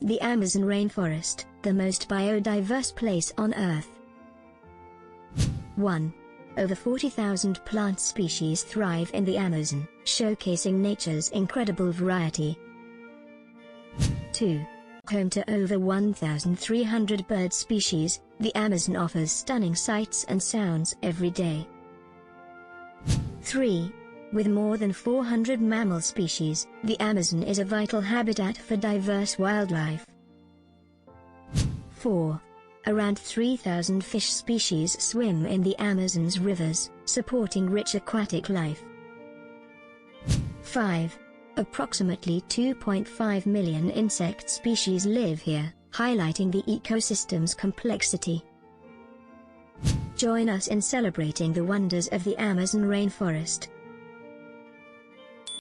The Amazon rainforest, the most biodiverse place on Earth. 1. Over 40,000 plant species thrive in the Amazon, showcasing nature's incredible variety. 2. Home to over 1,300 bird species, the Amazon offers stunning sights and sounds every day. 3. With more than 400 mammal species, the Amazon is a vital habitat for diverse wildlife. 4. Around 3,000 fish species swim in the Amazon's rivers, supporting rich aquatic life. 5. Approximately 2.5 million insect species live here, highlighting the ecosystem's complexity. Join us in celebrating the wonders of the Amazon rainforest.